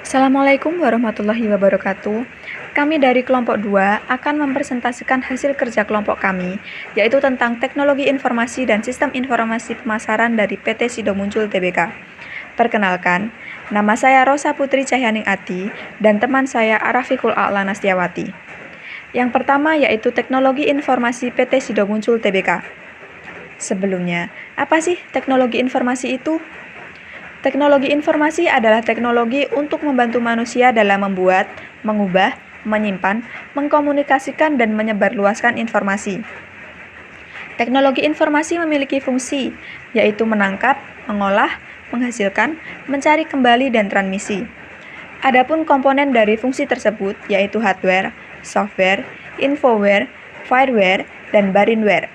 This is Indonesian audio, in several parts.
Assalamualaikum warahmatullahi wabarakatuh. Kami dari kelompok 2 akan mempresentasikan hasil kerja kelompok kami, yaitu tentang teknologi informasi dan sistem informasi pemasaran dari PT Sido Muncul Tbk. Perkenalkan, nama saya Rosa Putri Cahyaning Ati dan teman saya Arafikul A'la Nastiawati. Yang pertama yaitu teknologi informasi PT Sido Muncul Tbk. Sebelumnya, apa sih teknologi informasi itu? Teknologi informasi adalah teknologi untuk membantu manusia dalam membuat, mengubah, menyimpan, mengkomunikasikan, dan menyebarluaskan informasi. Teknologi informasi memiliki fungsi, yaitu menangkap, mengolah, menghasilkan, mencari kembali, dan transmisi. Adapun komponen dari fungsi tersebut yaitu hardware, software, infoware, fireware, dan barinware.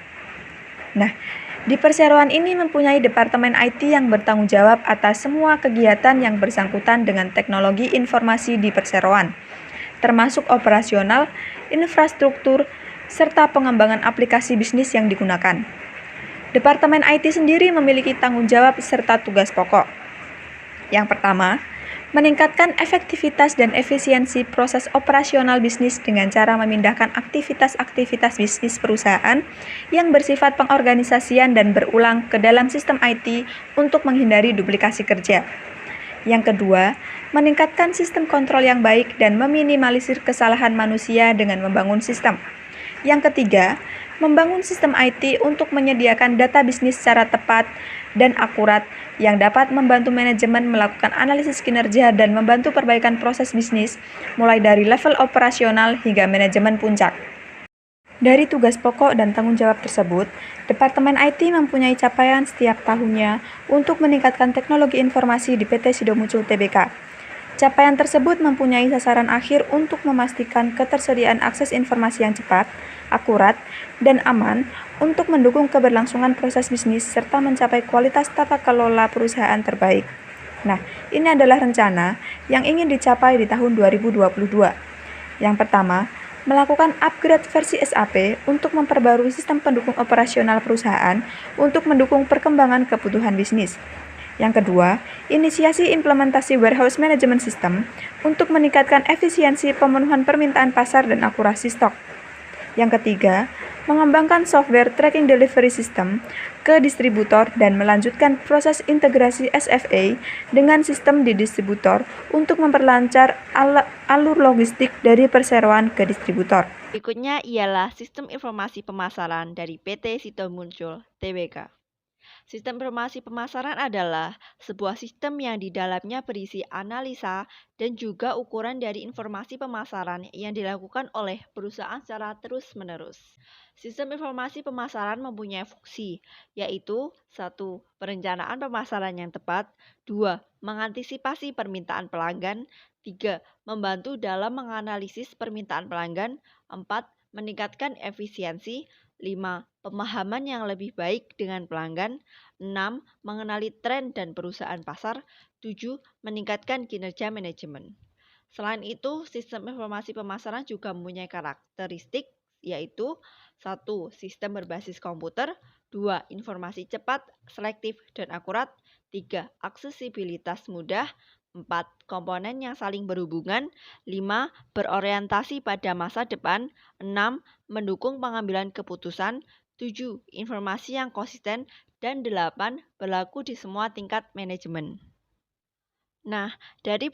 Nah, di perseroan ini mempunyai Departemen IT yang bertanggung jawab atas semua kegiatan yang bersangkutan dengan teknologi informasi di perseroan, termasuk operasional, infrastruktur, serta pengembangan aplikasi bisnis yang digunakan. Departemen IT sendiri memiliki tanggung jawab serta tugas pokok. Yang pertama, meningkatkan efektivitas dan efisiensi proses operasional bisnis dengan cara memindahkan aktivitas-aktivitas bisnis perusahaan yang bersifat pengorganisasian dan berulang ke dalam sistem IT untuk menghindari duplikasi kerja. Yang kedua, meningkatkan sistem kontrol yang baik dan meminimalisir kesalahan manusia dengan membangun sistem. Yang ketiga, membangun sistem IT untuk menyediakan data bisnis secara tepat dan akurat yang dapat membantu manajemen melakukan analisis kinerja dan membantu perbaikan proses bisnis mulai dari level operasional hingga manajemen puncak. Dari tugas pokok dan tanggung jawab tersebut, Departemen IT mempunyai capaian setiap tahunnya untuk meningkatkan teknologi informasi di PT Sido Muncul Tbk. Capaian tersebut mempunyai sasaran akhir untuk memastikan ketersediaan akses informasi yang cepat, akurat, dan aman untuk mendukung keberlangsungan proses bisnis serta mencapai kualitas tata kelola perusahaan terbaik. Nah, ini adalah rencana yang ingin dicapai di tahun 2022. Yang pertama, melakukan upgrade versi SAP untuk memperbarui sistem pendukung operasional perusahaan untuk mendukung perkembangan kebutuhan bisnis. Yang kedua, inisiasi implementasi warehouse management system untuk meningkatkan efisiensi pemenuhan permintaan pasar dan akurasi stok. Yang ketiga, mengembangkan software tracking delivery system ke distributor dan melanjutkan proses integrasi SFA dengan sistem di distributor untuk memperlancar alur logistik dari perseroan ke distributor. Berikutnya ialah sistem informasi pemasaran dari PT Sido Muncul Tbk. Sistem informasi pemasaran adalah sebuah sistem yang di dalamnya berisi analisa dan juga ukuran dari informasi pemasaran yang dilakukan oleh perusahaan secara terus-menerus. Sistem informasi pemasaran mempunyai fungsi, yaitu 1. Perencanaan pemasaran yang tepat, 2. Mengantisipasi permintaan pelanggan, 3. Membantu dalam menganalisis permintaan pelanggan, 4. Meningkatkan efisiensi, 5. Pemahaman yang lebih baik dengan pelanggan, 6. Mengenali tren dan perusahaan pasar, 7. Meningkatkan kinerja manajemen. Selain itu, sistem informasi pemasaran juga mempunyai karakteristik yaitu 1. Sistem berbasis komputer, 2. Informasi cepat, selektif, dan akurat, 3. Aksesibilitas mudah, 4. Komponen yang saling berhubungan, 5. Berorientasi pada masa depan, 6. Mendukung pengambilan keputusan, 7. Informasi yang konsisten, dan 8. Berlaku di semua tingkat manajemen. Nah, dari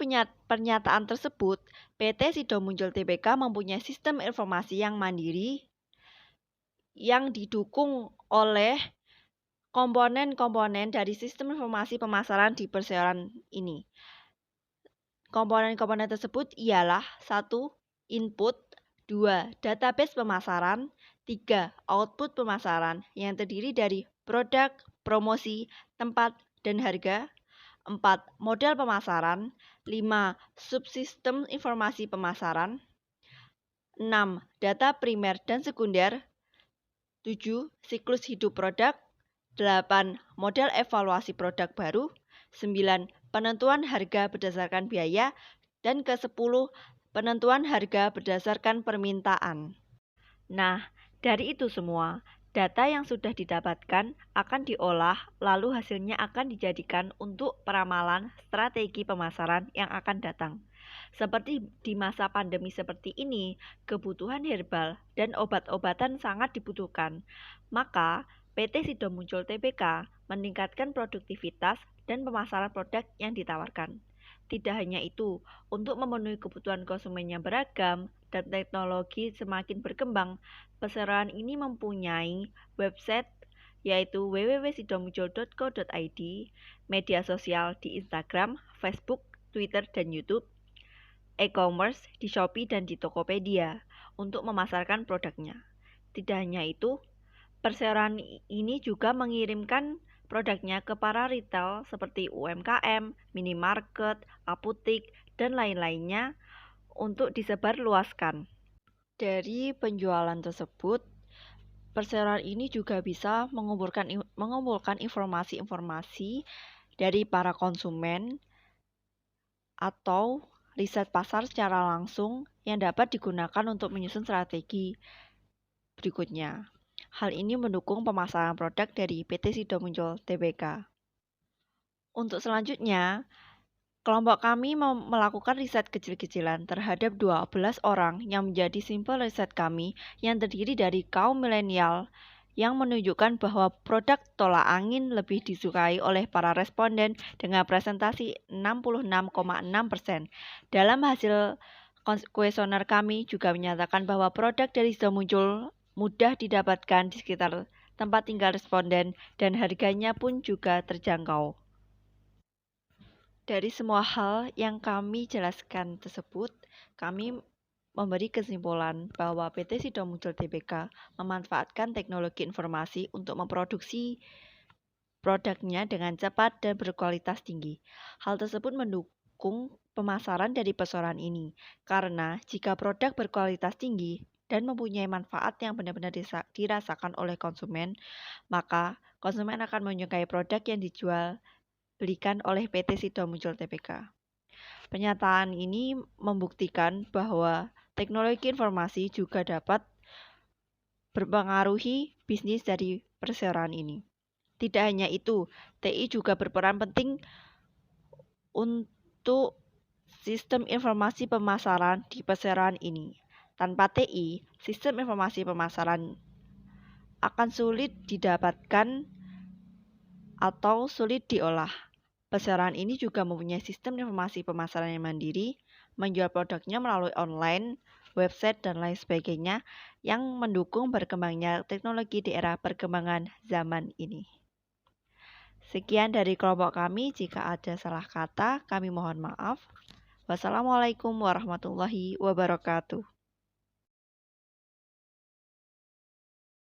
pernyataan tersebut, PT Sido Muncul Tbk mempunyai sistem informasi yang mandiri yang didukung oleh komponen-komponen dari sistem informasi pemasaran di perseroan ini. Komponen-komponen tersebut ialah 1. Input, 2. Database pemasaran, 3. Output pemasaran yang terdiri dari produk, promosi, tempat, dan harga, 4. Model pemasaran, 5. Subsistem informasi pemasaran, 6. Data primer dan sekunder, 7. Siklus hidup produk, 8. Model evaluasi produk baru, 9. Penentuan harga berdasarkan biaya, dan ke-10. Penentuan harga berdasarkan permintaan. Nah, dari itu semua, Data yang sudah didapatkan akan diolah, lalu hasilnya akan dijadikan untuk peramalan strategi pemasaran yang akan datang. Seperti di masa pandemi seperti ini, kebutuhan herbal dan obat-obatan sangat dibutuhkan. Maka, PT Sido Muncul Tbk meningkatkan produktivitas dan pemasaran produk yang ditawarkan. Tidak hanya itu, untuk memenuhi kebutuhan konsumen yang beragam dan teknologi semakin berkembang, perseroan ini mempunyai website yaitu www.sidomuncul.co.id, media sosial di Instagram, Facebook, Twitter, dan YouTube, e-commerce di Shopee dan di Tokopedia untuk memasarkan produknya. Tidak hanya itu, perseroan ini juga mengirimkan produknya ke para retail seperti UMKM, minimarket, apotik, dan lain-lainnya untuk disebarluaskan. Dari penjualan tersebut, perseroan ini juga bisa mengumpulkan informasi-informasi dari para konsumen atau riset pasar secara langsung yang dapat digunakan untuk menyusun strategi berikutnya. Hal ini mendukung pemasaran produk dari PT Sido Muncul Tbk. Untuk selanjutnya, kelompok kami melakukan riset kecil-kecilan terhadap 12 orang yang menjadi simpel riset kami yang terdiri dari kaum milenial yang menunjukkan bahwa produk tolak angin lebih disukai oleh para responden dengan presentasi 66,6%. Dalam hasil kuesioner kami juga menyatakan bahwa produk dari Sido Muncul mudah didapatkan di sekitar tempat tinggal responden dan harganya pun juga terjangkau. Dari semua hal yang kami jelaskan tersebut, kami memberi kesimpulan bahwa PT Sido Muncul Tbk memanfaatkan teknologi informasi untuk memproduksi produknya dengan cepat dan berkualitas tinggi. Hal tersebut mendukung pemasaran dari perseroan ini, karena jika produk berkualitas tinggi dan mempunyai manfaat yang benar-benar dirasakan oleh konsumen, maka konsumen akan menyukai produk yang dijual belikan oleh PT Sido Muncul Tbk. Pernyataan ini membuktikan bahwa teknologi informasi juga dapat berpengaruhi bisnis dari perseroan ini. Tidak hanya itu, TI juga berperan penting untuk sistem informasi pemasaran di perseroan ini. Tanpa TI, sistem informasi pemasaran akan sulit didapatkan atau sulit diolah. Perseroan ini juga mempunyai sistem informasi pemasaran yang mandiri, menjual produknya melalui online, website, dan lain sebagainya yang mendukung berkembangnya teknologi di era perkembangan zaman ini. Sekian dari kelompok kami, jika ada salah kata, kami mohon maaf. Wassalamualaikum warahmatullahi wabarakatuh.